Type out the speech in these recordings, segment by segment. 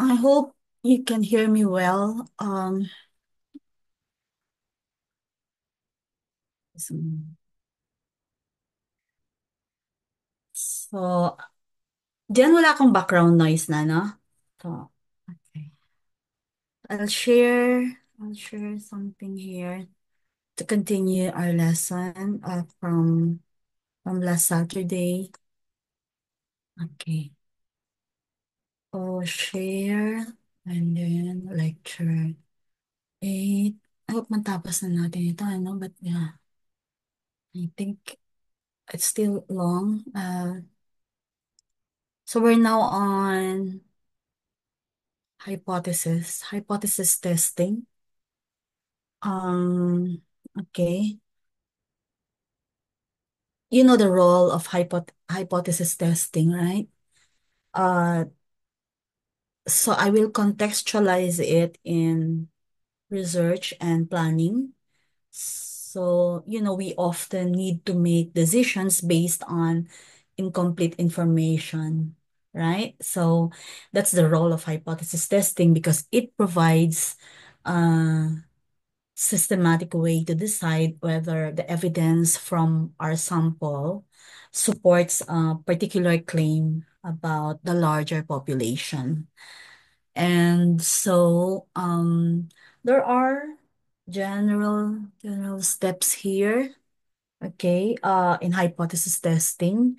I hope you can hear me well. So, so diyan wala akong background noise na, no? So, okay. I'll share something here to continue our lesson from last Saturday. Okay. Oh, share and then lecture 8. I hope matapos na natin ito, ano? But yeah, I think it's still long. So we're now on hypothesis testing. Okay. You know the role of hypothesis testing, right? Uh, so I will contextualize it in research and planning. So, we often need to make decisions based on incomplete information, right? So that's the role of hypothesis testing because it provides uh, systematic way to decide whether the evidence from our sample supports a particular claim about the larger population. And so there are general steps here, okay, in hypothesis testing.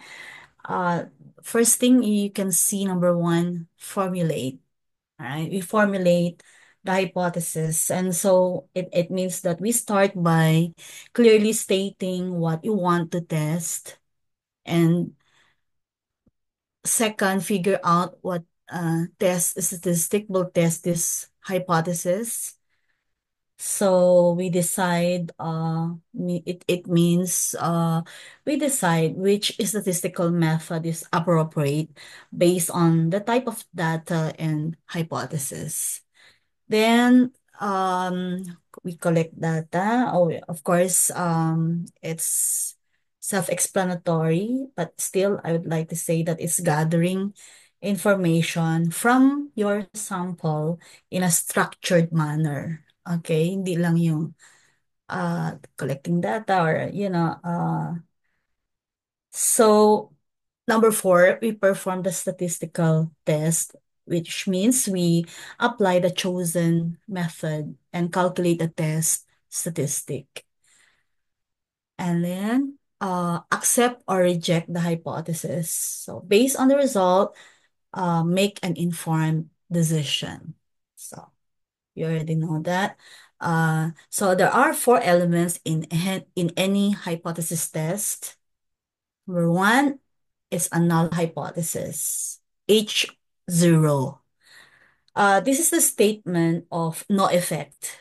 Uh, First thing you can see, number one, formulate. All right, we formulate the hypothesis. And so it means that we start by clearly stating what you want to test. And second, figure out what test statistic will test this hypothesis. So we decide, it means we decide which statistical method is appropriate based on the type of data and hypothesis. Then we collect data. Oh, of course, it's self-explanatory, but still I would like to say that it's gathering information from your sample in a structured manner. Okay, hindi lang yung collecting data or so number four, we perform the statistical test, which means we apply the chosen method and calculate the test statistic. And then accept or reject the hypothesis. So based on the result, make an informed decision. So you already know that. So there are four elements in any hypothesis test. Number one is a null hypothesis, H0. This is the statement of no effect,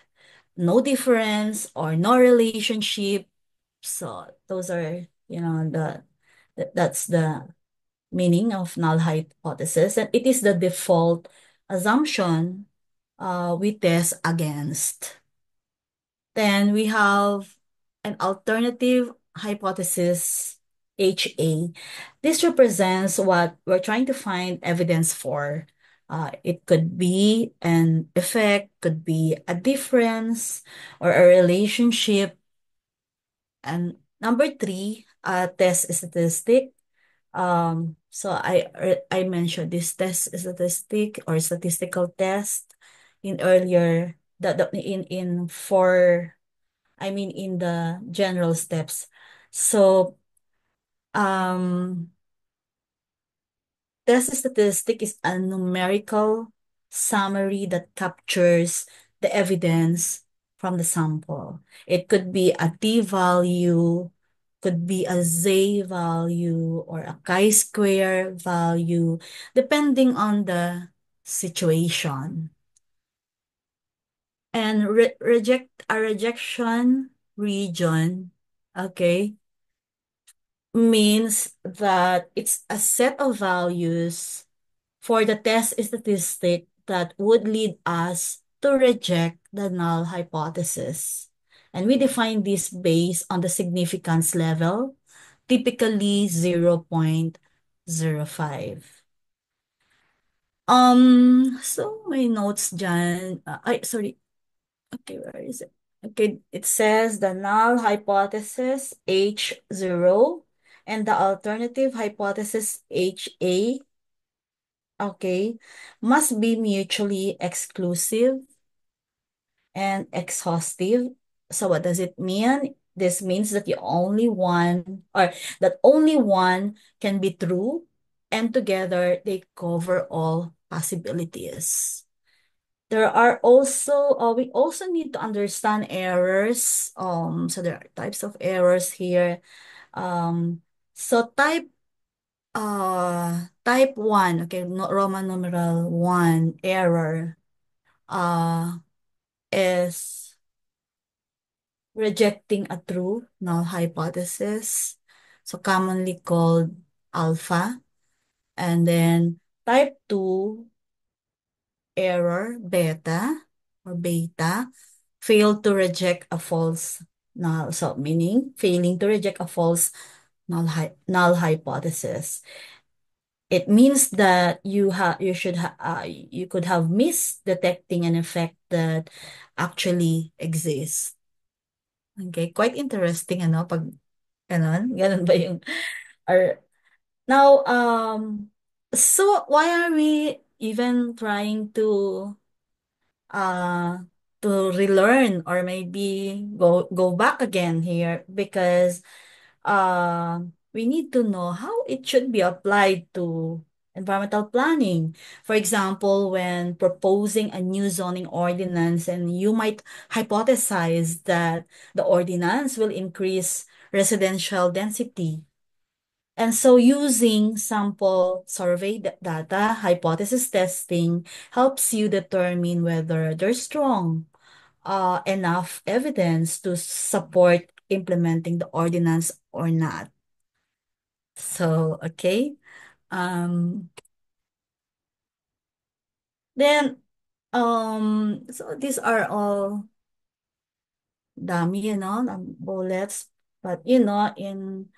no difference, or no relationship. So those are, that's the meaning of null hypothesis, and it is the default assumption we test against. Then we have an alternative hypothesis, HA. This represents what we're trying to find evidence for. It could be an effect, could be a difference, or a relationship. And number three, test statistic. So I mentioned this test statistic or statistical test in earlier the in for I mean, in the general steps. So, test statistic is a numerical summary that captures the evidence from the sample. It could be a t-value, could be a z-value, or a chi-square value, depending on the situation. And a rejection region, okay, means that it's a set of values for the test statistic that would lead us to reject the null hypothesis. And we define this based on the significance level, typically 0.05. So my notes dyan, sorry. Okay, where is it? Okay, it says the null hypothesis H0 and the alternative hypothesis HA, okay, must be mutually exclusive and exhaustive. So what does it mean? This means that you only one or that only one can be true and together they cover all possibilities. There are also, we also need to understand errors. So there are types of errors here. Um, so type 1, okay, no, Roman numeral 1 error, uh, is rejecting a true null hypothesis. So commonly called alpha. And then type 2 error, beta, failed to reject a false null. So meaning failing to reject a false null hypothesis. It means that you could have missed detecting an effect that actually exists. Okay, quite interesting ano pag ganun ba yung or now so why are we even trying uh to relearn or maybe go back again here because we need to know how it should be applied to environmental planning. For example, when proposing a new zoning ordinance, and you might hypothesize that the ordinance will increase residential density. And so using sample survey data, hypothesis testing helps you determine whether there's strong enough evidence to support implementing the ordinance or not. So, okay. Um, then, so these are all dami, bullets. But, in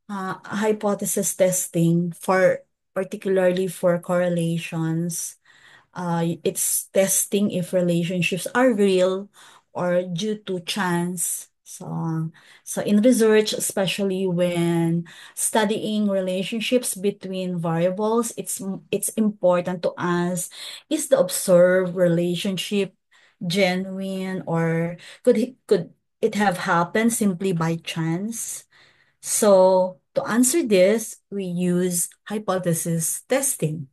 hypothesis testing for particularly for correlations, it's testing if relationships are real or due to chance. So in research, especially when studying relationships between variables, it's important to ask, is the observed relationship genuine or could it have happened simply by chance? So to answer this, we use hypothesis testing.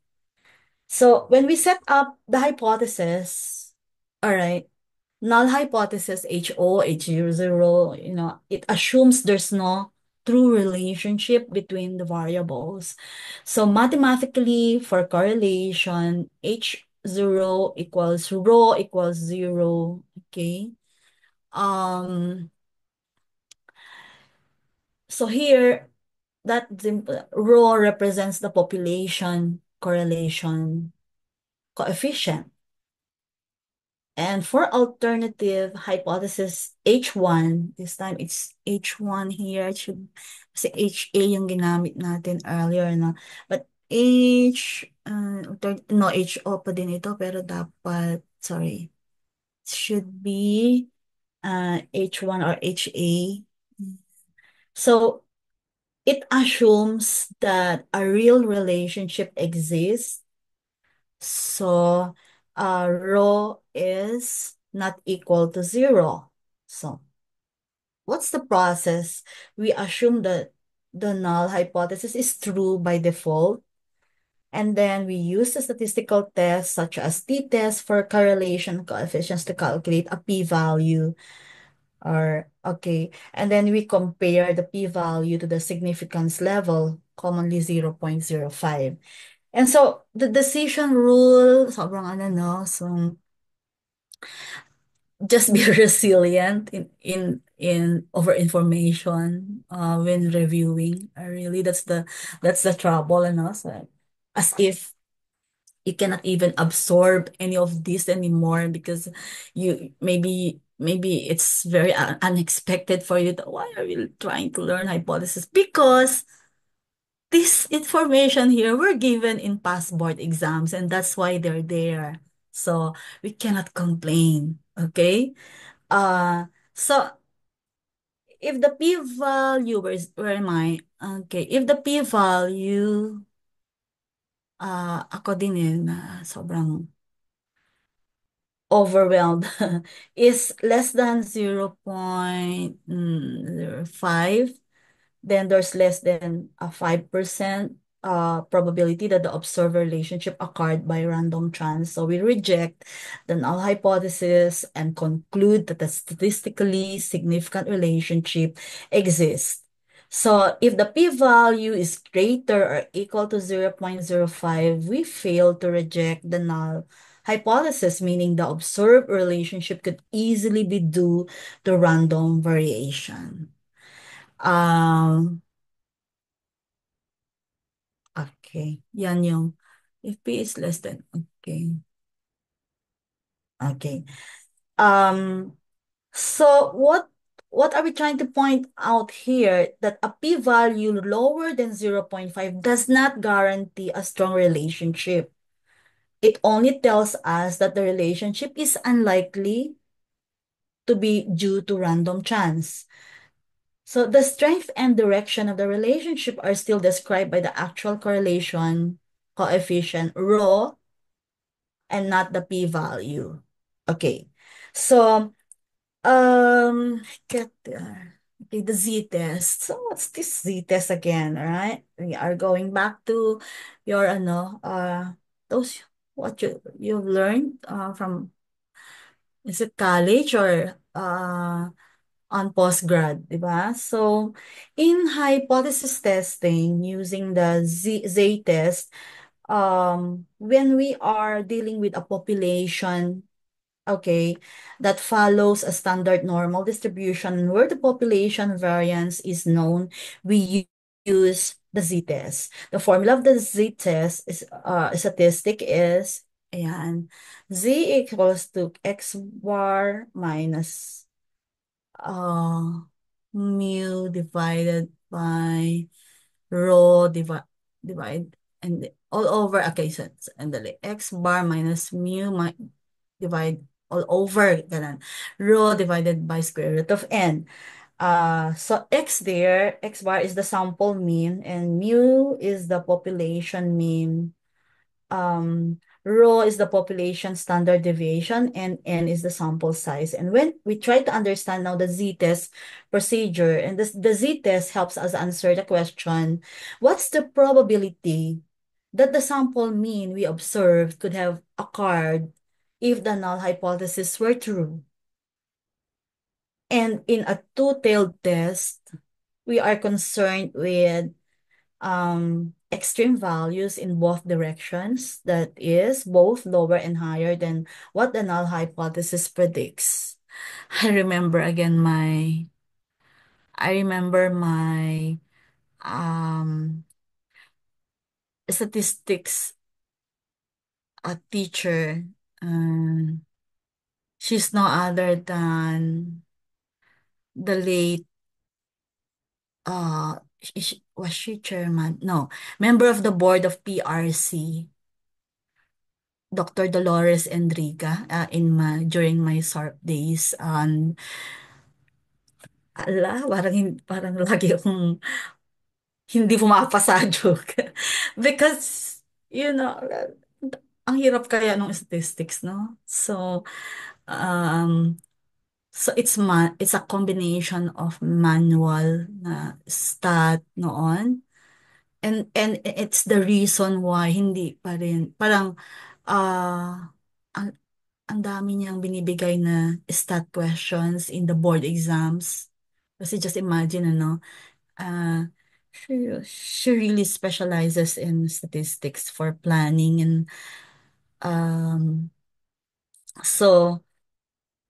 So when we set up the hypothesis, all right, null hypothesis HO, H00, it assumes there's no true relationship between the variables. So mathematically, for correlation, H0 equals rho equals 0, okay? Um, so here, rho represents the population correlation coefficient. And for alternative hypothesis H1, this time it's H1 here. It should kasi HA yung ginamit natin earlier, no? But no, HO pa din ito, pero dapat, sorry, it should be H1 or HA. So it assumes that a real relationship exists. So rho is not equal to 0. So what's the process? We assume that the null hypothesis is true by default. And then we use a statistical test such as t-test for correlation coefficients to calculate a p-value. Or okay, and then we compare the p-value to the significance level, commonly 0.05. And so the decision rule, sobrang ano no, so just be resilient in over information when reviewing. Really, that's the trouble, so as if you cannot even absorb any of this anymore because you maybe it's very unexpected for you. Why are you trying to learn hypothesis? Because this information here were given in past board exams, and that's why they're there. So we cannot complain. Okay. So if the p-value, where am I? Okay, if the p-value, ako din eh, na sobrang overwhelmed, is less than 0.05, then there's less than a 5% probability that the observed relationship occurred by random chance. So we reject the null hypothesis and conclude that a statistically significant relationship exists. So if the p-value is greater or equal to 0.05, we fail to reject the null hypothesis, meaning the observed relationship could easily be due to random variation. Um, okay. Yan yung, if P is less than, okay. Okay. Um, so what are we trying to point out here? That a p-value lower than 0.5 does not guarantee a strong relationship. It only tells us that the relationship is unlikely to be due to random chance. So the strength and direction of the relationship are still described by the actual correlation coefficient rho and not the p-value. Okay. So, get there. Okay, the z-test. So what's this z-test again, all right? We are going back to your those what you've learned from, is it college or on postgrad, di ba? So, in hypothesis testing using the z-test, when we are dealing with a population, okay, that follows a standard normal distribution where the population variance is known, we use the z-test. The formula of the z-test is statistic is, ayan, z equals to x bar minus uh, mu divided by rho divide and all over, okay, so and the x bar minus mu divide all over, ganun. Rho divided by square root of n. So x there, x bar is the sample mean and mu is the population mean. Rho is the population standard deviation and n is the sample size. And when we try to understand now the z-test procedure, and the z-test helps us answer the question, what's the probability that the sample mean we observed could have occurred if the null hypothesis were true? And in a two-tailed test, we are concerned with extreme values in both directions, that is, both lower and higher than what the null hypothesis predicts. I remember again my um, statistics teacher. Um, she's no other than the late, was she chairman? No, member of the board of PRC. Dr. Dolores Enrica during my SARP days. Parang lagi akong hindi pumapasa joke. Because, you know, ang hirap kaya ng statistics, no? So, um, it's a combination of manual na stat noon. And it's the reason why hindi pa rin, parang, ang, ang dami niyang binibigay na stat questions in the board exams. Kasi just imagine, uh, she really specializes in statistics for planning and um, so,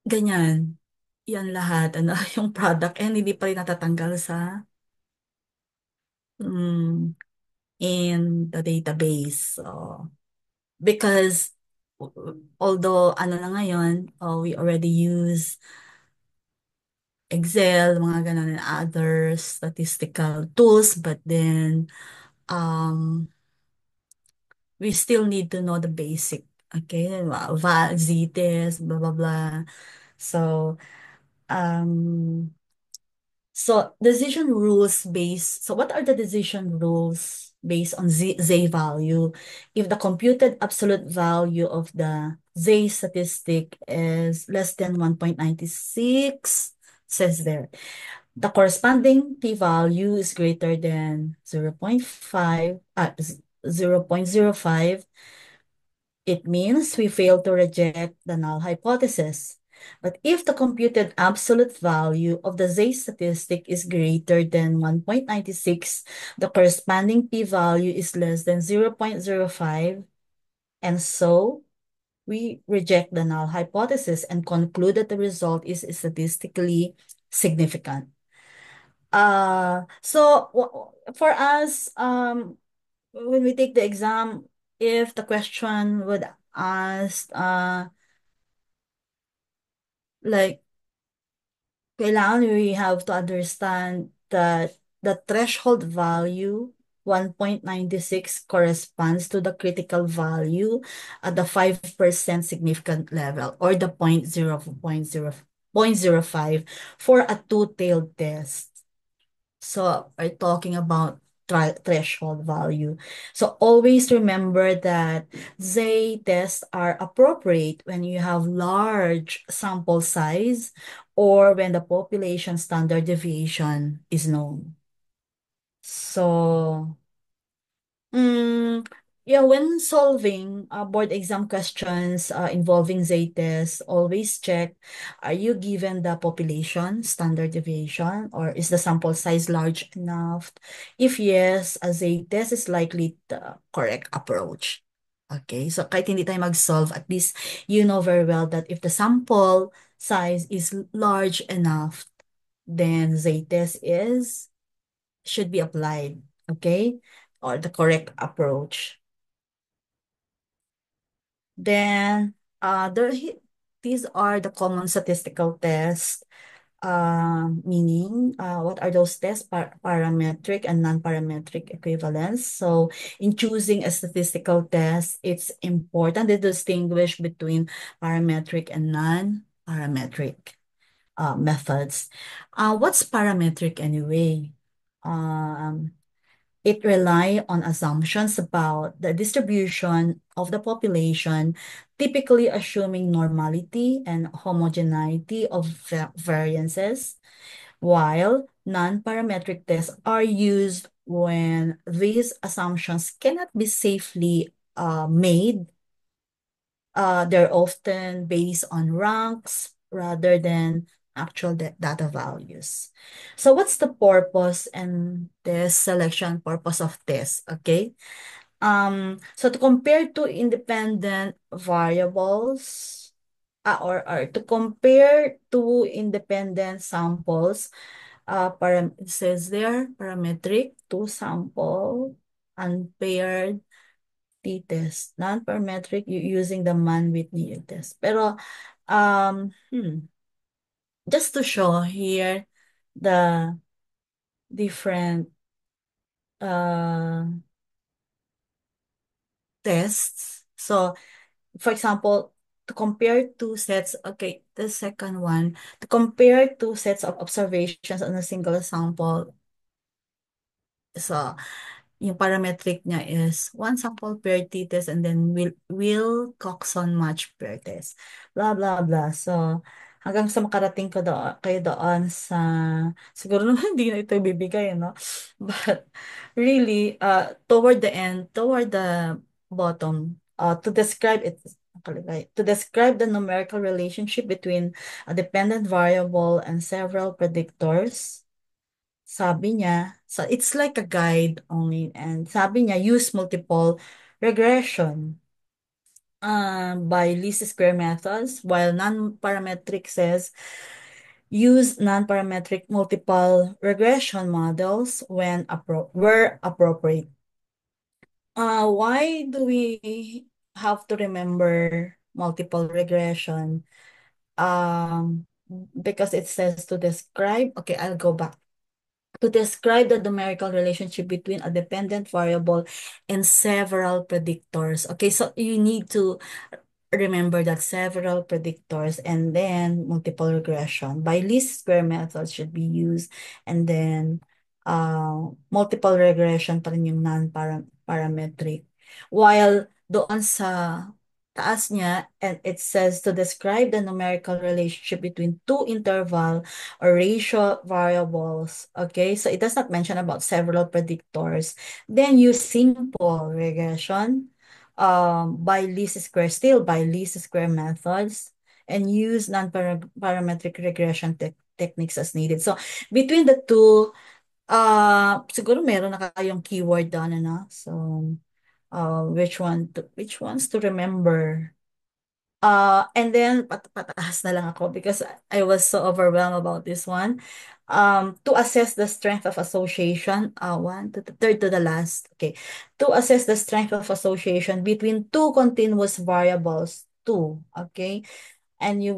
ganyan. Yan lahat, yung product, and hindi pa rin natatanggal sa mm, in the database. So, because although na ngayon, we already use Excel, mga ganun, and other statistical tools, but then um, we still need to know the basic. Okay, z-test, blah blah blah. So um decision rules based, so what are the decision rules based on Z value? If the computed absolute value of the Z statistic is less than 1.96, says there, the corresponding p-value is greater than 0.5, 0.05, it means we fail to reject the null hypothesis. But if the computed absolute value of the Z statistic is greater than 1.96, the corresponding p-value is less than 0.05, and so we reject the null hypothesis and conclude that the result is statistically significant. For us, when we take the exam, if the question would ask, like, kailangan we have to understand that the threshold value, 1.96, corresponds to the critical value at the 5% significant level, or the 0.05 for a two-tailed test. So we're talking about threshold value. So always remember that Z tests are appropriate when you have large sample size or when the population standard deviation is known. So Mm, yeah, when solving board exam questions involving Z-test, always check, are you given the population standard deviation, or is the sample size large enough? If yes, a Z-test is likely the correct approach. Okay, so kahit hindi tayo mag-solve, at least you know very well that if the sample size is large enough, then Z-test should be applied, okay? Or the correct approach. Then, these are the common statistical tests, meaning, what are those tests? Parametric and non-parametric equivalence. So, in choosing a statistical test, it's important to distinguish between parametric and non-parametric methods. What's parametric anyway? Um, It rely on assumptions about the distribution of the population, typically assuming normality and homogeneity of variances, while non-parametric tests are used when these assumptions cannot be safely made. They're often based on ranks rather than actual data values. So what's the purpose and the selection purpose of this? Okay. So to compare two independent variables, or to compare two independent samples, it says there, parametric, two sample, unpaired t-test, non-parametric, using the Mann-Whitney test. Pero, just to show here the different uh, tests. So, for example, to compare two sets, okay, the second one, to compare two sets of observations on a single sample. So, yung parametric niya is one sample per t-test, and then Wilcoxon match per test. Blah, blah, blah. So, hanggang sa makarating kayo doon sa, siguro naman hindi na ito ibibigay, no? But, really, toward the end, toward the bottom, to describe it, nakalagay, to describe the numerical relationship between a dependent variable and several predictors, sabi niya, so it's like a guide only, and sabi niya, use multiple regression by least square methods, while non-parametric says use non-parametric multiple regression models where appropriate. Why do we have to remember multiple regression? Um, because it says to describe, okay, I'll go back. to describe the numerical relationship between a dependent variable and several predictors. Okay, so you need to remember that several predictors and then multiple regression by least square methods should be used, and then multiple regression pa rin yung non-parametric. While doon sa taas niya, and it says to describe the numerical relationship between two interval or ratio variables. Okay, so it does not mention about several predictors. Then use simple regression by least square, still by least square methods, and use non-parametric regression techniques as needed. So between the two, siguro meron na kayong keyword doon, ano? So, which ones to remember? And then pataas na lang ako because I was so overwhelmed about this one. To assess the strength of association, one to the third to the last. Okay. To assess the strength of association between two continuous variables, two. Okay. And you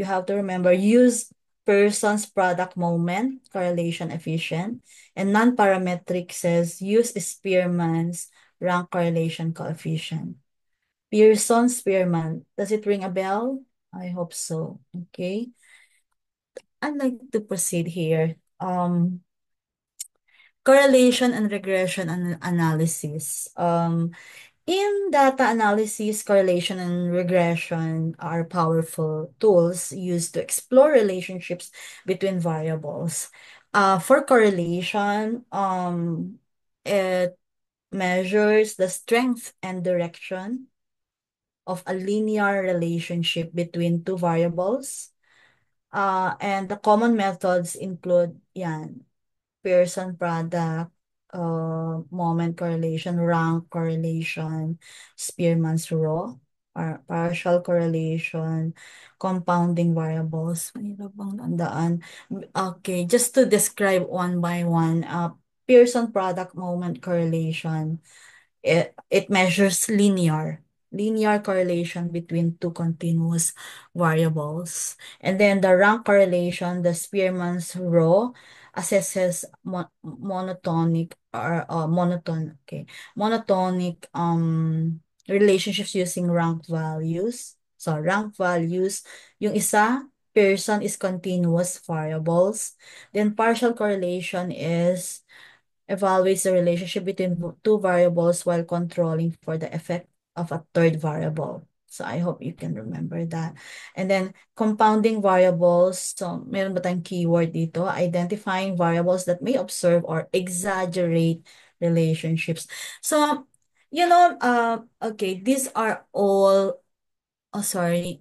have to remember use Pearson's product moment correlation efficient, and non-parametric says use Spearman's rank correlation coefficient. Pearson Spearman. Does it ring a bell? I hope so. Okay. I'd like to proceed here. Correlation and regression analysis. In data analysis, correlation and regression are powerful tools used to explore relationships between variables. For correlation, it measures the strength and direction of a linear relationship between two variables. And the common methods include yan, Pearson product, moment correlation, rank correlation, Spearman's rule, or partial correlation, compounding variables. Mahirap bang tandaan? Okay, just to describe one by one, Pearson product moment correlation. It measures linear correlation between two continuous variables. And then the rank correlation, the Spearman's rule, assesses monotonic or monotonic relationships using rank values. So rank values, yung isa, Pearson is continuous variables. Then partial correlation is evaluates the relationship between two variables while controlling for the effect of a third variable. So I hope you can remember that. And then compounding variables. So meron ba tayong keyword dito? Identifying variables that may observe or exaggerate relationships. So, okay, these are all, oh sorry,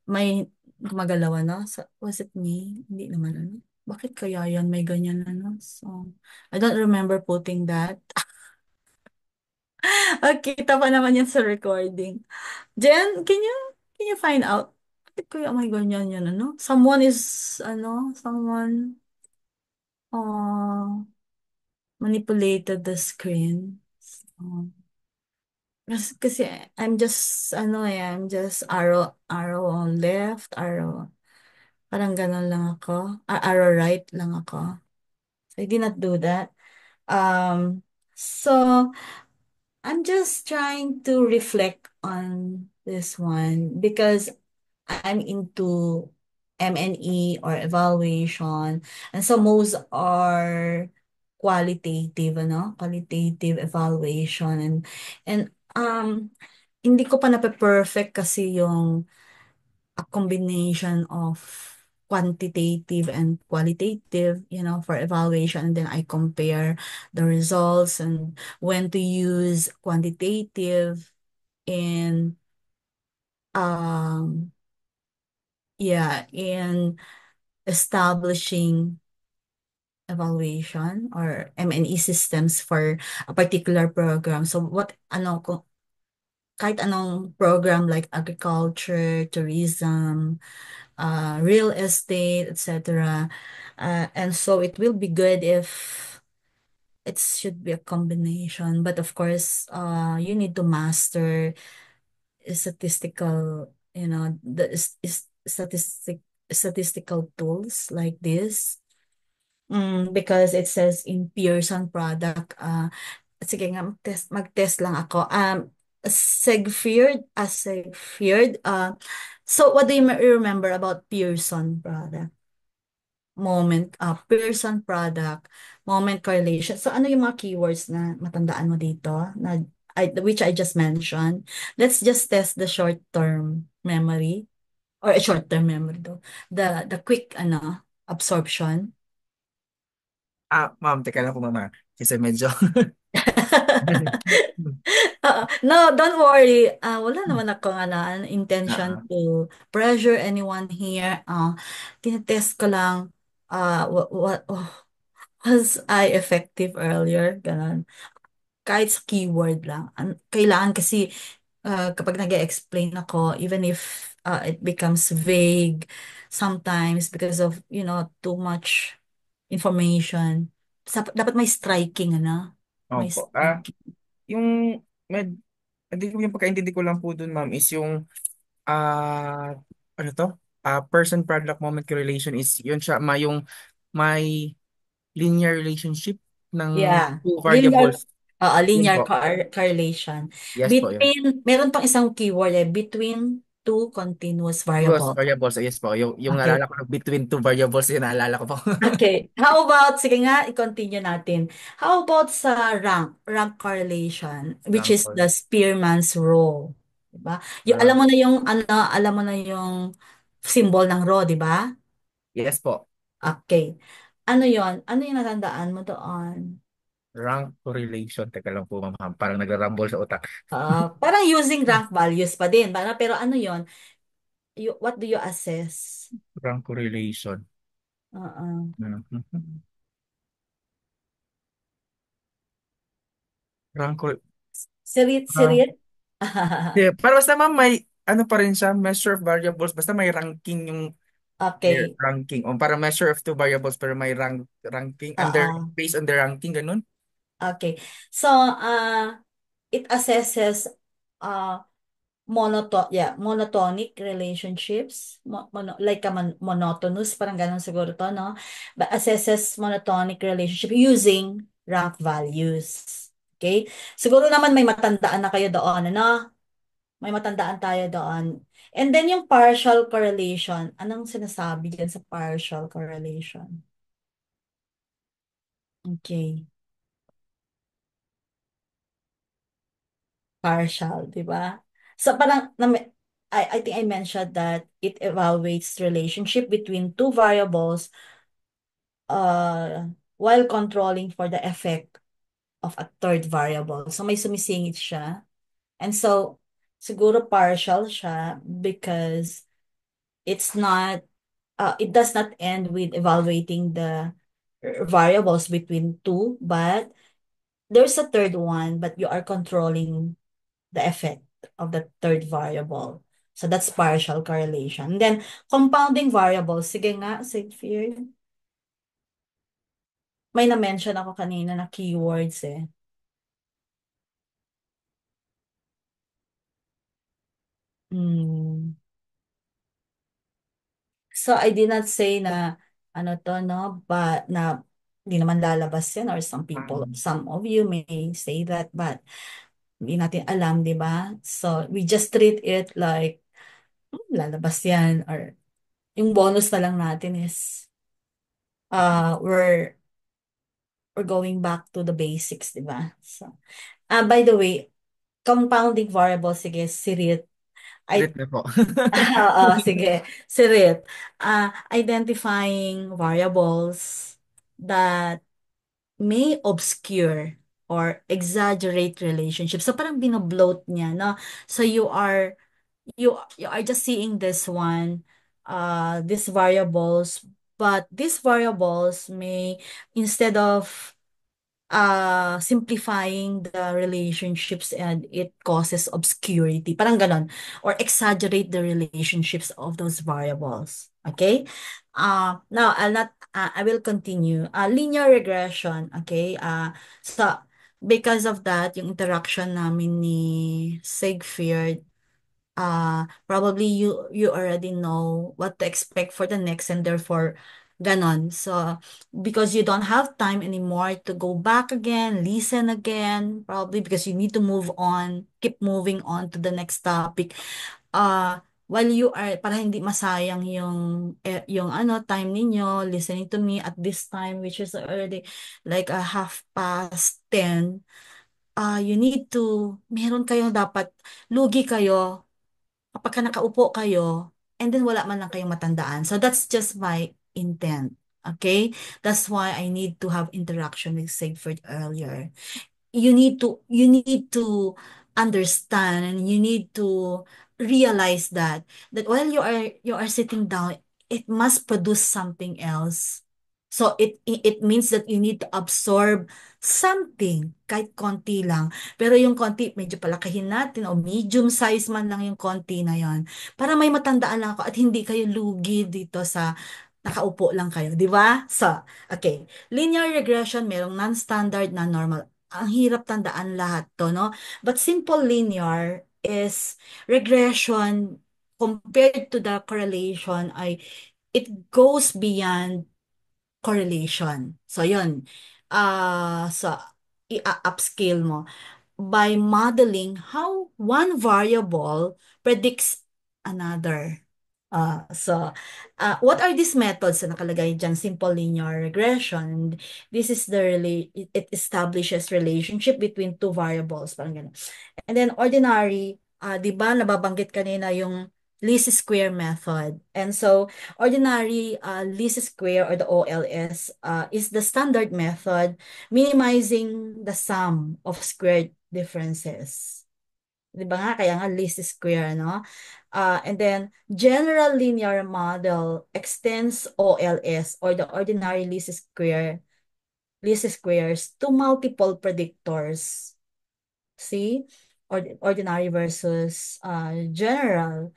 may gumagalaw na. So, was it me? Hindi naman ano. Bakit kaya yan may ganyan ano? So, I don't remember putting that. Okay, kita pa naman yan sa recording. Jen, can you find out? Bakit kaya may ganyan yan ano? Someone uh, manipulated the screen. So, kasi I'm just arrow on left, arrow. Parang ganun lang ako. Arrow right lang ako. So I did not do that. So I'm just trying to reflect on this one because I'm into MNE or evaluation. And so most are qualitative, Qualitative evaluation. And hindi ko pa nape-perfect kasi yung a combination of quantitative and qualitative, for evaluation. And then I compare the results and when to use quantitative in, um, yeah, in establishing evaluation or M&E systems for a particular program. So kahit anong program like agriculture, tourism, real estate, etc. And so it will be good if it should be a combination. But of course, you need to master statistical, the statistic. statistical tools like this. Because it says in Pearson product, sige nga, mag-test lang ako. Segfierd, so what do you remember about Pearson product? Pearson product, moment correlation. So ano yung mga keywords na matandaan mo dito na which I just mentioned? Let's just test the short-term memory or short-term memory though. The quick absorption. Ma'am, teka lang po, mama. Kasi medyo... No, don't worry. Wala naman akong intention Ah, to pressure anyone here. Tinetest ko lang was I effective earlier? Ganon. Kahit sa keyword lang. Kailangan kasi kapag nag-explain ako, even if it becomes vague sometimes because of, too much information, dapat may striking, may opo. striking. Yung med hindi ko yung pagkaintindi ko lang po dun, ma'am, is yung ano to? Person product moment correlation is yun siya may linear relationship ng Yeah. two Linear, variables. Yun linear po. correlation. Yes po, yun. Meron pang isang keyword between two continuous Yes, variables. variables. Yes po. Yung Okay. naalala ko between two variables, yun naalala ko po. Okay. How about, sige nga, i-continue natin. How about sa rank correlation, which is Example. the Spearman's rule. Diba? Rank. Alam mo na yung symbol ng row, di ba? Yes po. Okay. Ano yon? Ano yung natandaan mo doon? Rank correlation. Teka lang po, ma'am. Parang nagra-rumble sa utak. Parang using rank values pa din. Pero ano yon? What do you assess? Rank correlation. Uh-uh. Mhm. Rank cor- Sirit, ah, sirit. yeah, pero basta ma'am, may ano pa rin siya, measure of variables. Basta may ranking yung Okay. ranking. O para measure of two variables pero may ranking under Oo. based on the ranking, ganun. Okay. So, it assesses uh monotonic relationships, like monotonous, parang ganun siguro to, no? But assesses monotonic relationship using rank values. Okay? Siguro naman may matandaan na kayo doon, ano? May matandaan tayo doon. And then yung partial correlation, anong sinasabi dyan sa partial correlation? Okay. Partial, di ba? So parang, I think I mentioned that it evaluates relationship between two variables uh, while controlling for the effect of a third variable. So may sumisingit siya. And so, siguro partial siya because it's not, it does not end with evaluating the variables between two, but there's a third one, but you are controlling the effect of the third variable. So that's partial correlation. And then compounding variables, sige nga, Sigfir. May na-mention ako kanina na keywords eh. Hmm. So I did not say na ano to, no, but na hindi naman lalabas yan or Um, some of you may say that, but hindi natin alam, di ba? So we just treat it like lalabas yan or yung bonus na lang natin is uh we're we're going back to the basics, di ba? So, by the way, compounding variable, sige, Sirit. ulit I, na po. sige, Sirit. Identifying variables that may obscure or exaggerate relationships. So, parang binobloat niya, no? So, you are just seeing this one, these variables, but these variables may, instead of simplifying the relationships and it causes obscurity. Parang ganon. Or exaggerate the relationships of those variables. Okay? Now, I will continue. Linear regression. Okay? So, because of that, yung interaction namin ni Siegfried, probably you already know what to expect for the next, and therefore ganon. So because you don't have time anymore to go back again, listen again, probably because you need to move on, keep moving on to the next topic. While you are, para hindi masayang yung ano time ninyo listening to me at this time, which is already like a 10:30. You need to, meron kayong dapat, lugi kayo kapagka nakaupo kayo, and then wala man lang kayong matandaan. So that's just my intent. Okay? That's why I need to have interaction with Sigfrid earlier. You need to understand, and you need to realize that while you are sitting down, it must produce something else. So it means that you need to absorb something, kahit konti lang. Pero yung konti, medyo palakihin natin, o medium size man lang yung konti na yon, para may matandaan lang ako at hindi kayo lugi dito sa nakaupo lang kayo, di ba? So, okay. Linear regression, merong non-standard, non-normal. Ang hirap tandaan lahat to, no? But simple linear is regression compared to the correlation, ay it goes beyond correlation. So, yun. So, i-upscale mo by modeling how one variable predicts another. What are these methods na nakalagay dyan? Simple linear regression. This is it establishes relationship between two variables. Parang ganun. And then ordinary, di ba nababanggit kanina yung least square method. And so ordinary least square, or the OLS, is the standard method minimizing the sum of squared differences. Di ba nga? Kaya nga least square, no? And then general linear model extends OLS, or the ordinary least squares, to multiple predictors. See? Ordinary versus general.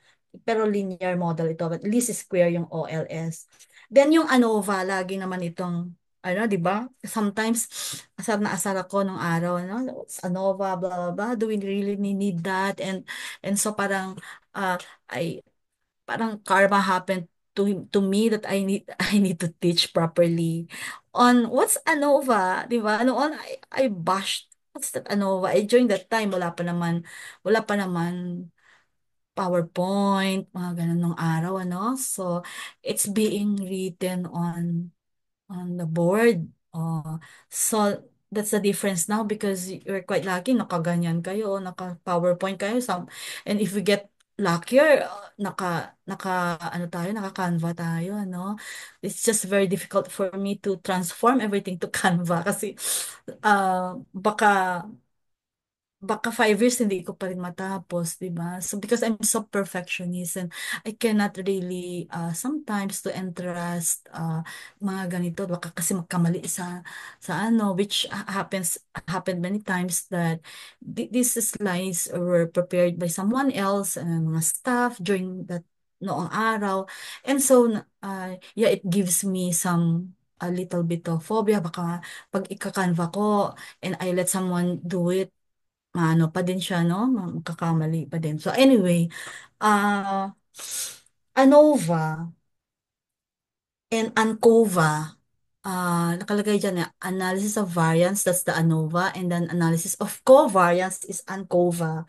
Pero linear model ito, but least square yung OLS. Then yung ANOVA, lagi naman itong, ano, di ba? Sometimes, asar na asar ako nung araw, ano? It's ANOVA, blah, blah, blah. Do we really need that? And so parang, uh, I parang karma happened to me that I need to teach properly on what's ANOVA, 'di ba? Noon I bashed what's that ANOVA. During that time wala pa naman PowerPoint, mga ganun nung araw, ano. So it's being written on the board. So that's the difference now, because you're quite lucky, nakaganyan kayo, naka-PowerPoint kayo. And if we get luckier, naka Canva tayo, ano. It's just very difficult for me to transform everything to Canva kasi baka 5 years hindi ko pa rin matapos, di ba? So, because I'm so perfectionist, and I cannot really sometimes to entrust mga ganito, baka kasi magkamali sa ano, which happened many times, that these slides were prepared by someone else, mga staff during that noong araw. And so, yeah, it gives me a little bit of phobia, baka pag ika-Canva ko and I let someone do it, ano pa din siya, no? Magkakamali pa din. So anyway, uh, ANOVA and ANCOVA, nakalagay dyan, analysis of variance, that's the ANOVA, and then analysis of covariance is ANCOVA.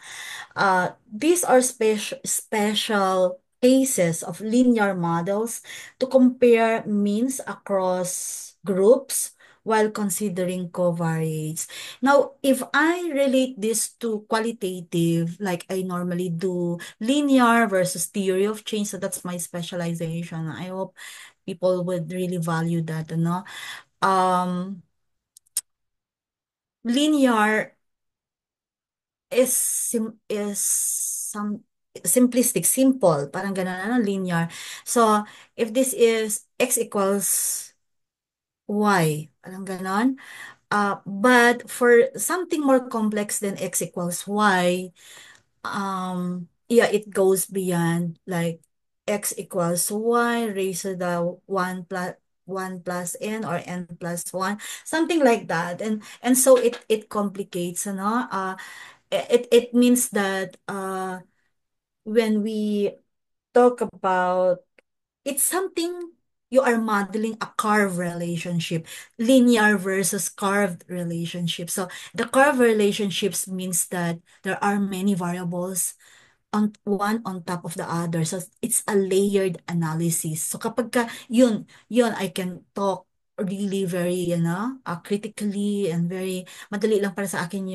These are special cases of linear models to compare means across groups while considering covariates. Now, if I relate this to qualitative, like I normally do linear versus theory of change, so that's my specialization. I hope people would really value that, no? Linear is some simplistic, simple, parang ganun, ano, linear. So, if this is x equals y, parang ganon. But for something more complex than x equals y, yeah, it goes beyond, like x equals y raised to the 1 plus n, or n plus 1, something like that. And so it complicates, ano. It means that when we talk about, it's something you are modeling a curve relationship, linear versus curved relationship. So the curved relationships means that there are many variables on one on top of the other. So it's a layered analysis. So kapag ka, yun, I can talk really very, critically and very, madali lang para sa akin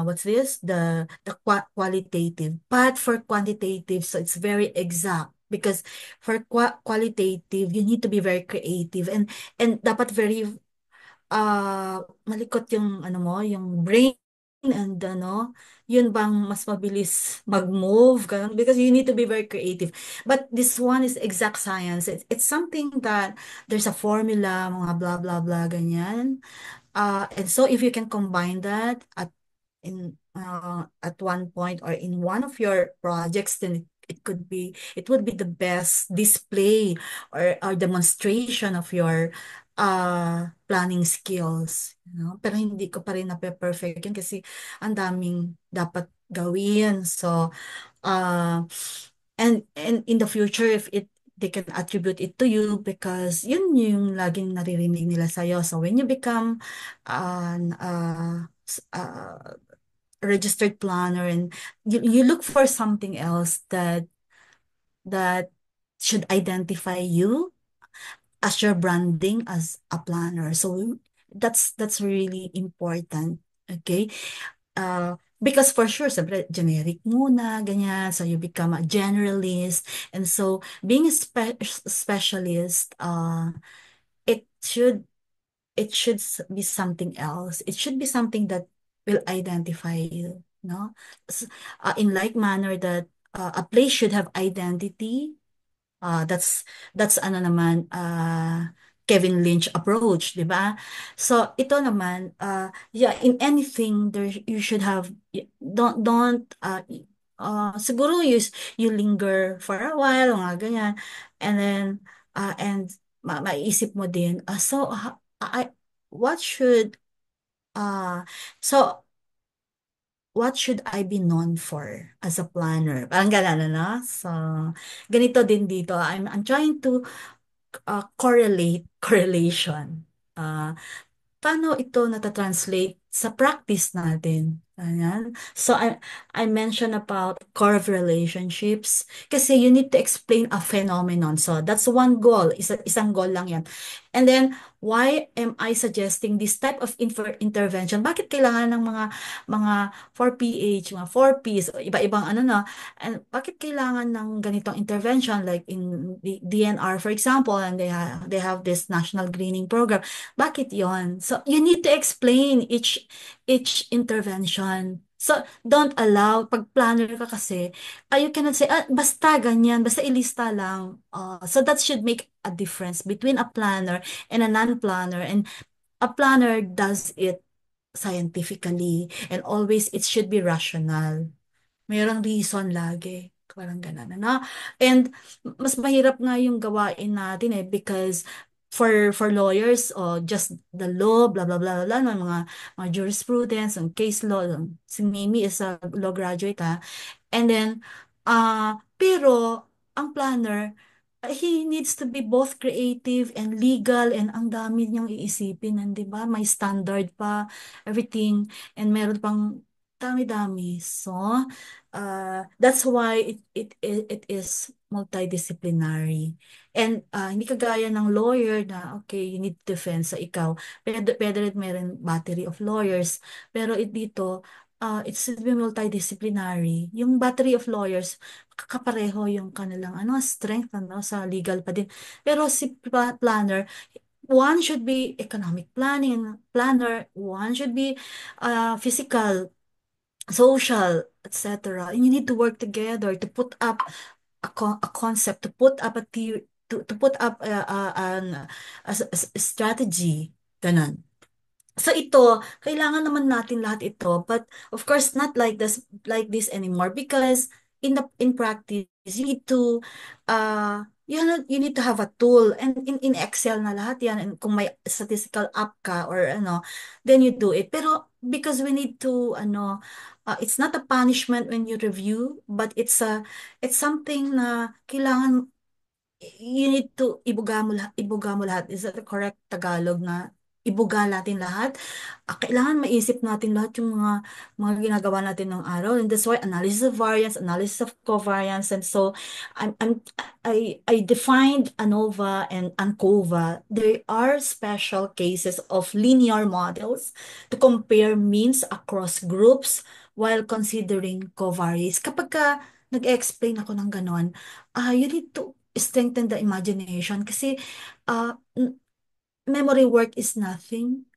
what's this? Qualitative. But for quantitative, so it's very exact. Because for qualitative, you need to be very creative and dapat very malikot yung ano mo, yung brain and yun bang mas mabilis mag-move, ganun, because you need to be very creative. But this one is exact science. It's something that there's a formula, mga blah, blah, blah, ganyan. And so if you can combine that at one point or in one of your projects, then it would be the best display or demonstration of your planning skills. Pero hindi ko pa rin na-perfect yun kasi ang daming dapat gawin. So, and in the future, if they can attribute it to you because yun yung laging naririnig nila sa'yo. So when you become an registered planner and you look for something else that should identify you as your branding as a planner. So that's really important. Okay? Because for sure, sabi, generic muna, ganyan. So you become a generalist. And so being a specialist, it should be something else. It should be something that will identify you, no? In like manner that a place should have identity. That's ano naman, Kevin Lynch approach, 'di ba? So ito naman, yeah, in anything there you should have, don't siguro you linger for a while, mga ganyan, and then maiisip mo din, what should uh so what should I be known for as a planner? Parang gano'n, ano? So, ganito din dito. I'm trying to correlation. Uh, Paano ito natatranslate sa practice natin? Ayan. So, I mentioned about curve relationships kasi you need to explain a phenomenon. So, that's one goal. Isang goal lang yan. And then, why am I suggesting this type of intervention? Bakit kailangan ng mga 4PH, mga 4Ps, iba-ibang ano na, and bakit kailangan ng ganitong intervention like in the DNR, for example, and they have this national greening program. Bakit yon? So, you need to explain each intervention. So, don't allow, pag planner ka kasi, you cannot say, basta ganyan, basta ilista lang. So, that should make a difference between a planner and a non-planner. And a planner does it scientifically and always it should be rational. Mayroong reason lagi. Parang ganun, ano? And mas mahirap nga yung gawain natin because for lawyers, just the law, blah, blah, blah, blah, no, mga jurisprudence, and case law. Si Mimi is a law graduate, ha? And then, pero, ang planner, he needs to be both creative and legal and ang dami niyang iisipin, di ba? May standard pa, everything, and meron pang dami-dami. So, that's why it is multidisciplinary. And hindi kagaya ng lawyer na, okay, you need to defend sa ikaw. Pwede rin meron battery of lawyers. Pero dito, it should be multidisciplinary. Yung battery of lawyers, kapareho yung kanilang strength sa legal pa din. Pero si planner, one should be economic planner, one should be physical, social, etc. And you need to work together to put up a concept, to put up a theory, to put up a strategy. Ganun. So ito, kailangan naman natin lahat ito, but of course not like this anymore because in practice you need to you need to have a tool and in Excel na lahat yan and kung may statistical app ka or then you do it. Pero because we need to it's not a punishment when you review, but it's something na kailangan you need to ibuga mo lahat. Is that the correct Tagalog na ibuga natin lahat? Kailangan maisip natin lahat yung mga ginagawa natin ng araw. And that's why analysis of variance, analysis of covariance. And so I defined ANOVA and ANCOVA. There are special cases of linear models to compare means across groups while considering covariates. Kapag ka nag-explain ako ng ganon, you need to strengthen the imagination kasi uh, n- memory work is nothing.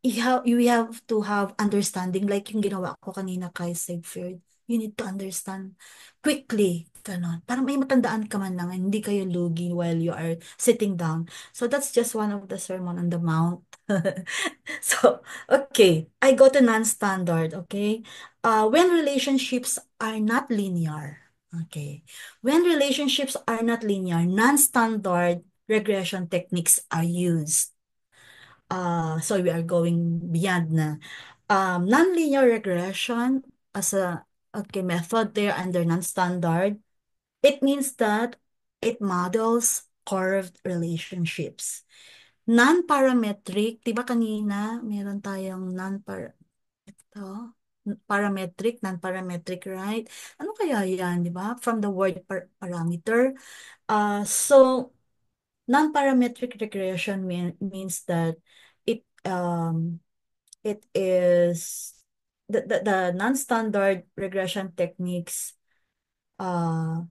You have to have understanding like yung ginawa ko kanina kay Sigfrid. You need to understand quickly. Ganon. Parang may matandaan ka man lang, hindi kayo lugi while you are sitting down. So that's just one of the Sermon on the Mount. So, okay, I go to non-standard, okay? When relationships are not linear, okay? When relationships are not linear, non-standard regression techniques are used. So we are going beyond na. Non-linear regression as a okay method there under non-standard, it means that it models curved relationships. Non-parametric, di ba kanina meron tayong ito, parametric, non-parametric, right? Ano kaya yan, di ba? From the word parameter. So non-parametric regression means that it is the non-standard regression techniques uh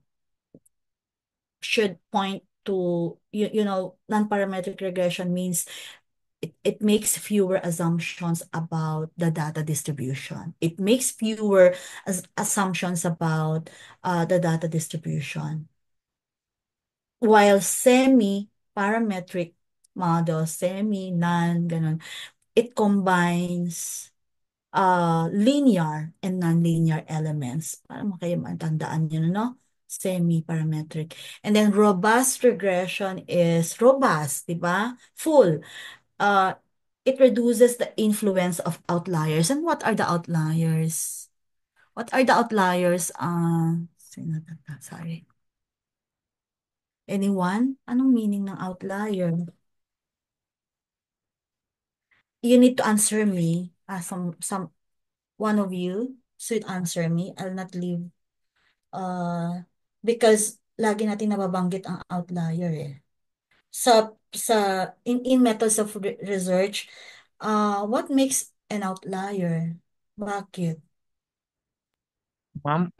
should point to non-parametric regression means it makes fewer assumptions about the data distribution. It makes fewer assumptions about the data distribution. While semi-parametric model, semi-non, ganun, it combines linear and nonlinear elements. Para mo kayo matandaan yun, no? Semi-parametric. And then robust regression is robust, di ba? Full. Uh, it reduces the influence of outliers. And what are the outliers? What are the outliers? Sorry. Anyone? Anong meaning ng outlier? You need to answer me. Some one of you should answer me. I'll not leave. Uh, because lagi natin nababanggit ang outlier eh. In methods of research, what makes an outlier? Bakit? Ma'am,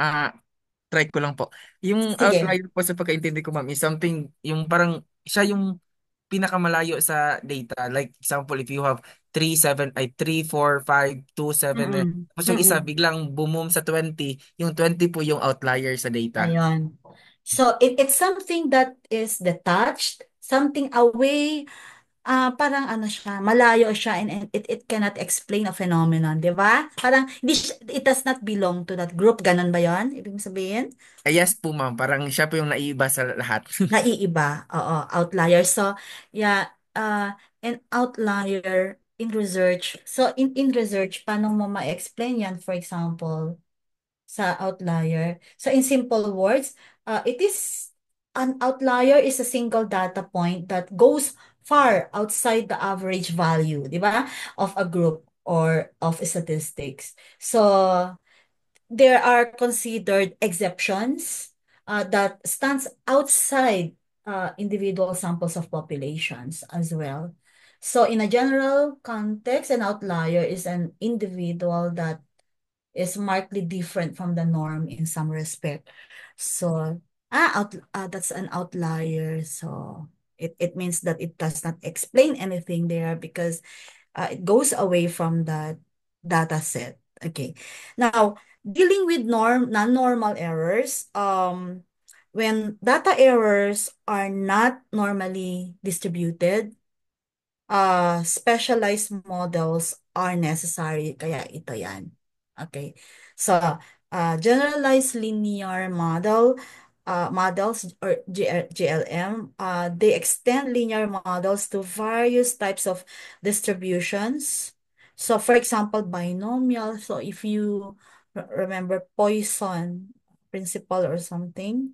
try ko lang po. Yung Sige. outlier po sa pagkaintindi ko, ma'am, is something, yung parang, siya yung pinakamalayo sa data. Like, example, if you have 3, 7, ay 3, 4, 5, 2, 7, Mm-mm. tapos yung isa, Mm-mm. biglang boom sa 20, yung 20 po yung outlier sa data. Ayun. So, it's something that is detached, something away, parang ano siya, malayo siya, and it cannot explain a phenomenon, di ba? Parang, it does not belong to that group. Ganun ba yon? Ibig sabihin? Yes po, ma'am. Parang siya po yung naiiba sa lahat. Naiiba. Oo, outlier. So, yeah, an outlier in research. So, in research, paano mo ma-explain yan? For example, sa outlier. So, in simple words, an outlier is a single data point that goes far outside the average value, di ba, of a group or of statistics. So, there are considered exceptions that stands outside individual samples of populations as well. So in a general context, an outlier is an individual that is markedly different from the norm in some respect. So that's an outlier. So it means that it does not explain anything there because it goes away from that data set. Okay. Now, dealing with non-normal errors, when data errors are not normally distributed, specialized models are necessary. Kaya ito yan. Okay. So, generalized linear models or GLM, they extend linear models to various types of distributions. So for example, binomial. So if you remember Poisson principle or something.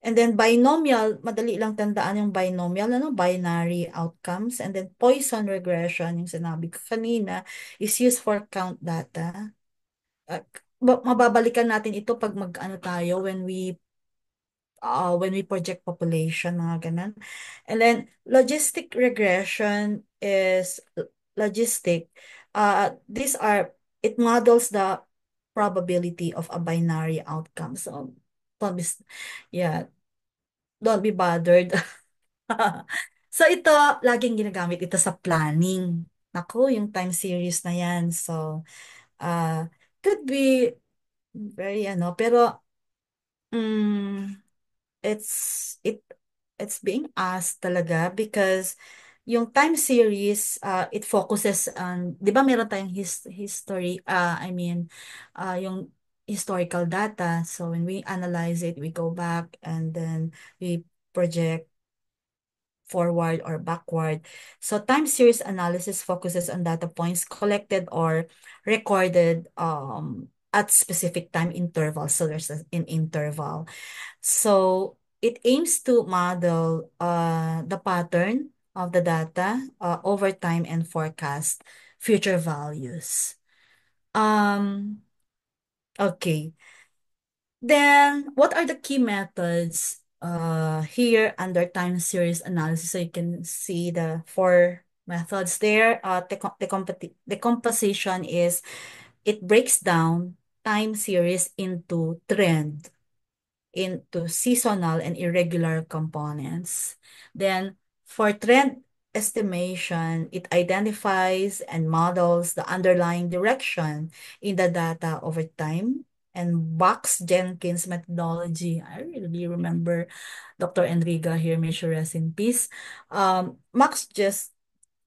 And then binomial, madali lang tandaan yung binomial, ano, binary outcomes. And then Poisson regression, yung sinabi ko kanina, is used for count data. Mababalikan natin ito pag mag-ano tayo when we project population, mga ganun. And then logistic regression is logistic. These are, it models the probability of a binary outcome. So, don't be, yeah, don't be bothered. So, ito, laging ginagamit ito sa planning. Naku, yung time series na yan. So, could be very ano, pero, mm, it's it it's being asked talaga because yung time series it focuses on 'di ba meron tayong history I mean yung historical data, so when we analyze it we go back and then we project forward or backward. So time series analysis focuses on data points collected or recorded at specific time intervals, so there's an interval. So it aims to model the pattern of the data over time and forecast future values. Um, okay. Then, what are the key methods here under time series analysis? So you can see the four methods there. The composition is it breaks down time series into seasonal and irregular components. Then, for trend estimation, it identifies and models the underlying direction in the data over time. And Box-Jenkins methodology, I really remember Dr. Enriga here, may she rest in peace.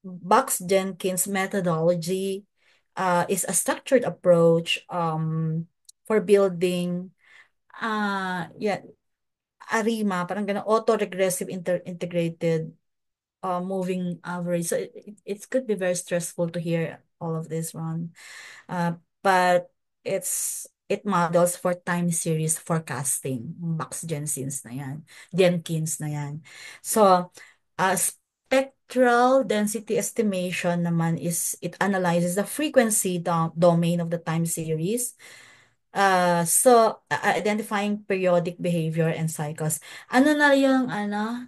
Box-Jenkins methodology is a structured approach for building yeah, ARIMA, parang ganun, auto-regressive integrated moving average. So it could be very stressful to hear all of this, Ron. But it models for time series forecasting. Max Jenkins na yan. Jenkins na yan. So, spectral density estimation naman is it analyzes the frequency domain of the time series. Identifying periodic behavior and cycles. Ano na yung ano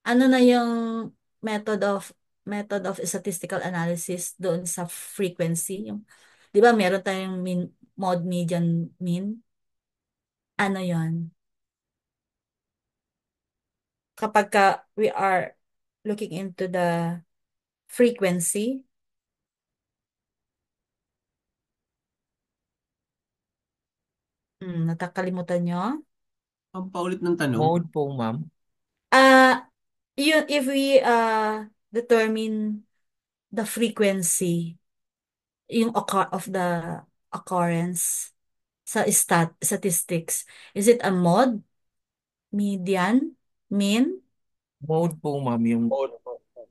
na yung method of statistical analysis doon sa frequency? Yung, 'di ba meron tayong mode, median, mean? Ano 'yon? Kapag we are looking into the frequency, natakalimutan nyo? Ang paulit ng tanong. Mode po, ma'am. Ah, if we determine the frequency, yung of the occurrence sa statistics, is it a mode, median, mean? Mode po, ma'am, yung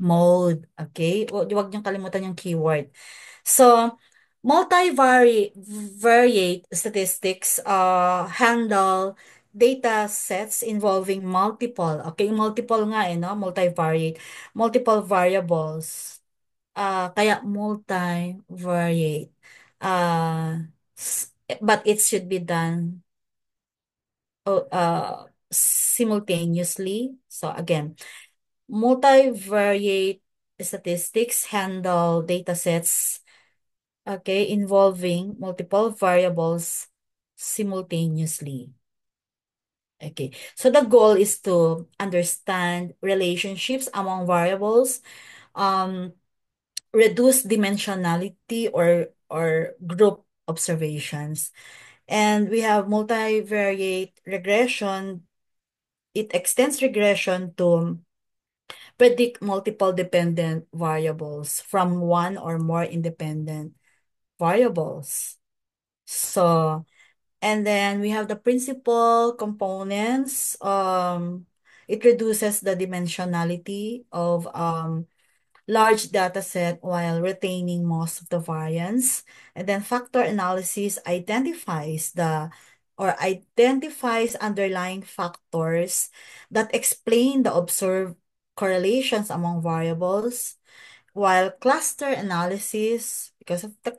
Mode. Okay? Huwag niyong kalimutan yung keyword. So, multivariate statistics handle data sets involving multiple. Okay, multiple nga no? Multivariate. Multiple variables. Kaya multivariate. But it should be done simultaneously. So again, multivariate statistics handle datasets, okay, involving multiple variables simultaneously. Okay, so the goal is to understand relationships among variables, um, reduce dimensionality or group observations. And we have multivariate regression. It extends regression to predict multiple dependent variables from one or more independent variables. So, and then we have the principal components. It reduces the dimensionality of large data set while retaining most of the variance. And then factor analysis identifies underlying factors that explain the observed correlations among variables, while cluster analysis, because of the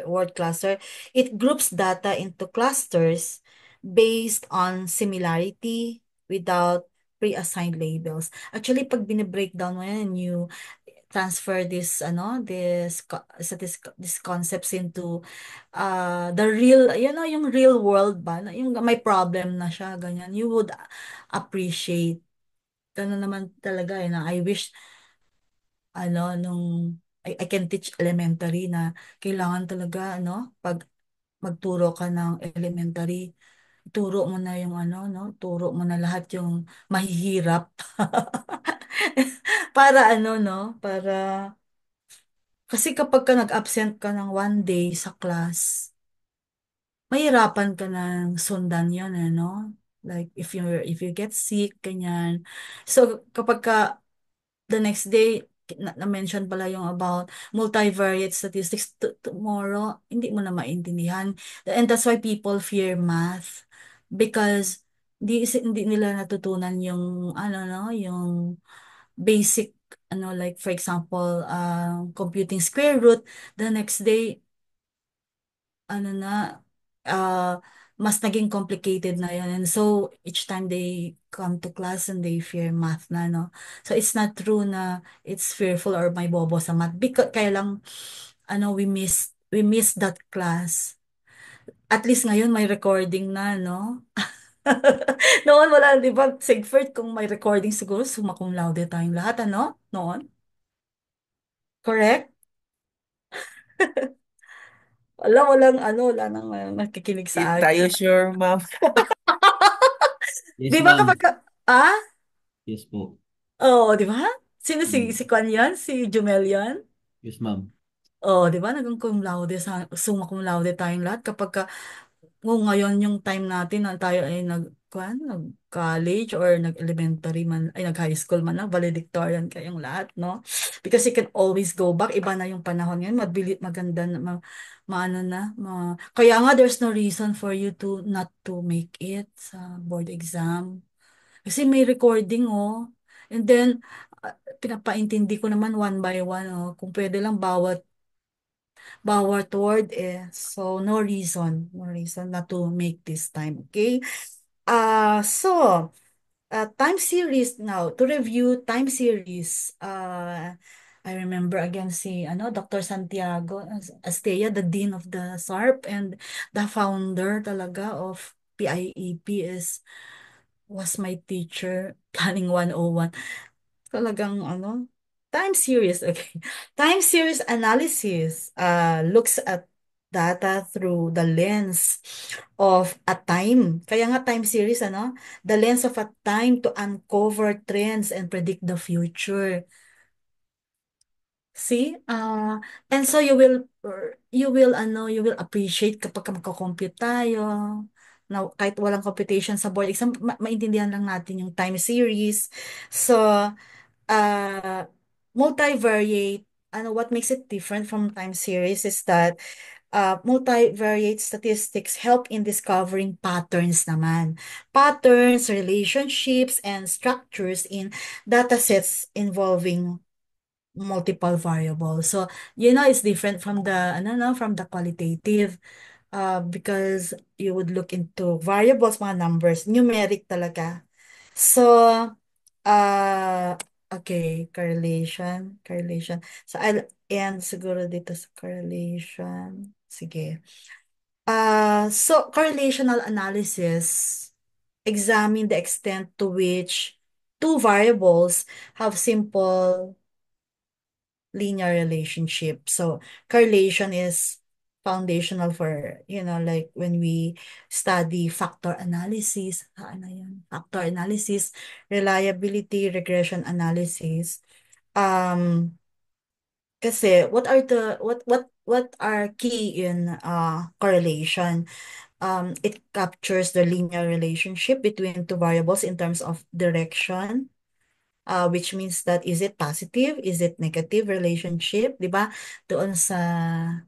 word cluster, it groups data into clusters based on similarity without pre-assigned labels. Actually, pag bine-breakdown mo yan, you transfer this concepts into the real, yung real world ba, yung may problem na siya, ganyan, you would appreciate. Ganun naman talaga na I wish nung I can teach elementary na kailangan talaga pag magturo ka ng elementary, turo mo na yung turo mo na lahat yung mahihirap. Para para kasi kapag ka nag-absent ka ng one day sa class, mahirapan ka ng sundan yun, Like, if you get sick, ganyan. So, kapag ka the next day, na-mention pala yung about multivariate statistics tomorrow, hindi mo na maintindihan. And that's why people fear math because hindi nila natutunan yung yung basic like for example computing square root. The next day ano na, uh, mas naging complicated na yun. And so, each time they come to class and they fear math na, no? So, it's not true na it's fearful or may bobo sa math. Because, kaya lang, we miss that class. At least ngayon may recording na, no? Noon wala, di ba? Sigford, kung may recording siguro, summa cum laude tayong lahat, Noon? Correct? Wala nang nakikinig Di sa tayo akin. sure, ma'am. Di Yes, ba ma'am. kapag, ah? Yes po. Oo, di ba? Sino Mm. si Kwan yan? Si Jumel yan? Yes, ma'am. Oo, di ba? Naging cum laude, summa cum laude tayong lahat kapag kung ngayon yung time natin na tayo ay nag-college or nag-elementary man, ay nag-high school man lang, valedictorian kayong lahat, no? Because you can always go back. Iba na yung panahon ngayon, maganda na, maano na, kaya nga there's no reason for you to not to make it sa board exam. Kasi may recording, oh. And then, pinapaintindi ko naman one by one, oh. Kung pwede lang bawat word, eh. So, no reason not to make this time, okay? So, time series now. To review time series, I remember again si Dr. Santiago Astea, the Dean of the SARP and the founder talaga of PIEP was my teacher, Planning 101. Talagang time series, okay. Time series analysis looks at data through the lens of a time. Kaya nga time series, the lens of a time to uncover trends and predict the future. See? And so you will appreciate kapag magko-compute tayo. Now, kahit walang computation sa board exam, maintindihan lang natin yung time series. So, uh, multivariate, what makes it different from time series is that multivariate statistics help in discovering patterns naman. Patterns, relationships, and structures in datasets involving multiple variables. So, it's different from the qualitative because you would look into variables, mga numbers, numeric talaga. So, uh, okay, correlation. So, I'll end siguro dito sa correlation. Sige. So, correlational analysis examine the extent to which two variables have simple linear relationship. So correlation is foundational for, like when we study factor analysis, factor analysis, reliability, regression analysis. Um, Kasi what are key in correlation? It captures the linear relationship between two variables in terms of direction, which means that is it positive, is it negative relationship, di ba? Doon sa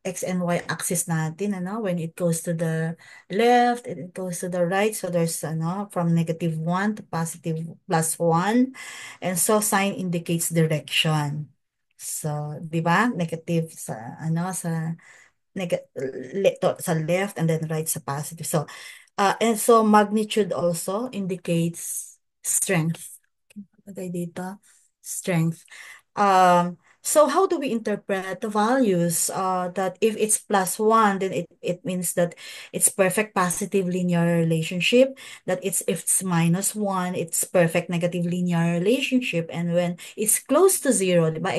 X and Y axis natin, when it goes to the left, it goes to the right. So there's, from -1 to positive +1. And so sign indicates direction. So, di ba? Negative sa left and then right sa positive. So, and so magnitude also indicates strength. Lagay dito, strength. So how do we interpret the values? That if it's +1, then it means that it's perfect positive linear relationship. That if it's -1, it's perfect negative linear relationship. And when it's close to zero, diba?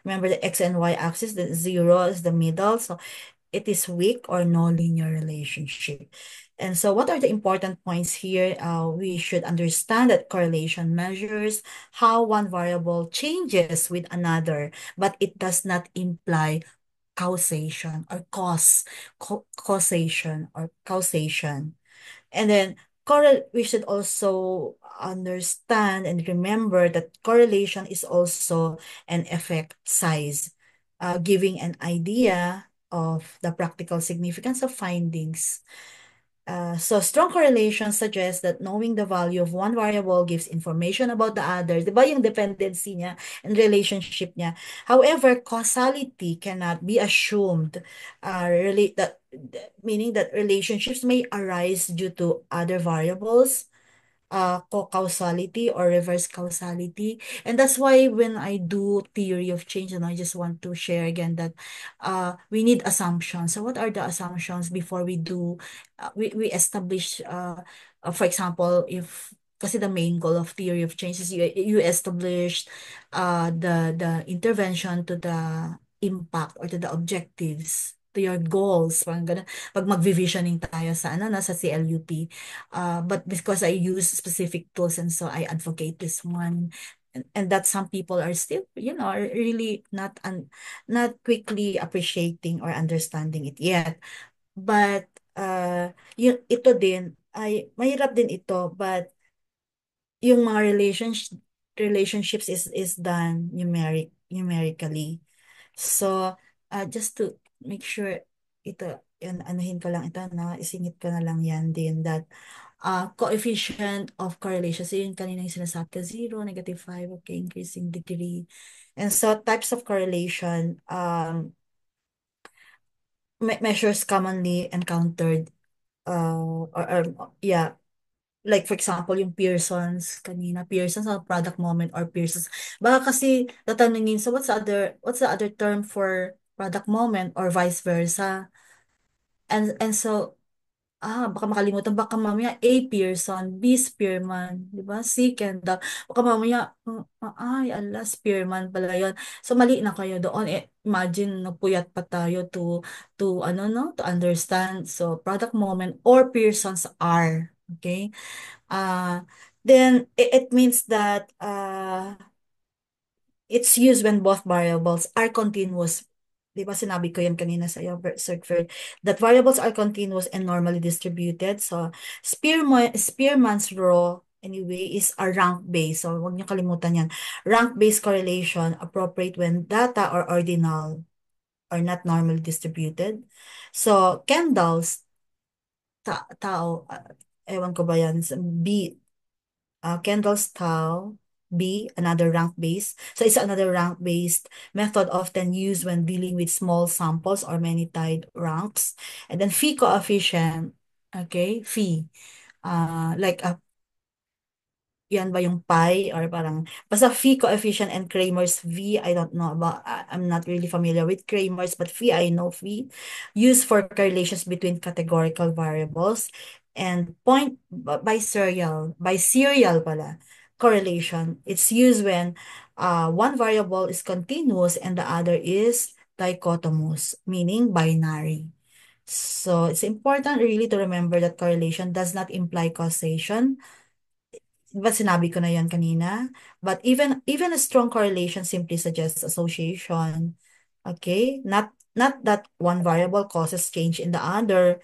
Remember the X and Y axis, the zero is the middle. So it is weak or no linear relationship. And so what are the important points here? We should understand that correlation measures how one variable changes with another, but it does not imply causation or causation. And then we should also understand and remember that correlation is also an effect size, giving an idea of the practical significance of findings. So strong correlation suggests that knowing the value of one variable gives information about the other. Di ba yung dependency niya and relationship niya? However, causality cannot be assumed. Meaning that relationships may arise due to other variables, co-causality or reverse causality. And that's why when I do theory of change, and I just want to share again that we need assumptions. So what are the assumptions before we do, we establish, for example, if kasi the main goal of theory of change is you establish the intervention to the impact or to the objectives, to your goals, parang ganun. Pag mag-visioning tayo sa sa CLUP. But because I use specific tools and so I advocate this one. And that some people are still, are really not quickly appreciating or understanding it yet. But ito din ay mahirap din ito, but yung mga relationships is done numerically. So, just to make sure ito, anuhin ko lang ito, isingit ko na lang yan din that coefficient of correlation. So, yun kanina yung sinasabi ko, 0, -5, okay, increasing degree. And so, types of correlation, measures commonly encountered, yeah, like for example, yung Pearson's product moment or Pearson's. Baka kasi tatanungin, so what's the other term for product moment or vice versa? And so, baka makalimutan, baka mamaya A. Pearson, B. Spearman, di ba? C. Kendall. Baka mamaya, ay, ala, Spearman pala yun. So, mali na kayo doon. Imagine, napuyat pa tayo to understand. So, product moment or Pearson's R. Okay? Then, it means that, it's used when both variables are continuous. Di ba sinabi ko yan kanina sa iyo, that variables are continuous and normally distributed. So, Spearman's law, anyway, is a rank-based. So, huwag niyo kalimutan yan. Rank-based correlation appropriate when data are ordinal or not normally distributed. So, Kendall's tao, ewan ko ba yan, B, Kendall's tau, B, another rank-based. So it's another rank-based method often used when dealing with small samples or many tied ranks. And then phi coefficient, okay, phi. Like yan ba yung pi or parang basta phi coefficient and Kramer's V, I don't know about, I'm not really familiar with Kramer's, but phi, I know phi, used for correlations between categorical variables and point by serial pala correlation. It's used when one variable is continuous and the other is dichotomous, meaning binary. So it's important really to remember that correlation does not imply causation. Diba sinabi ko na yan kanina? But even a strong correlation simply suggests association. Okay? Not that one variable causes change in the other.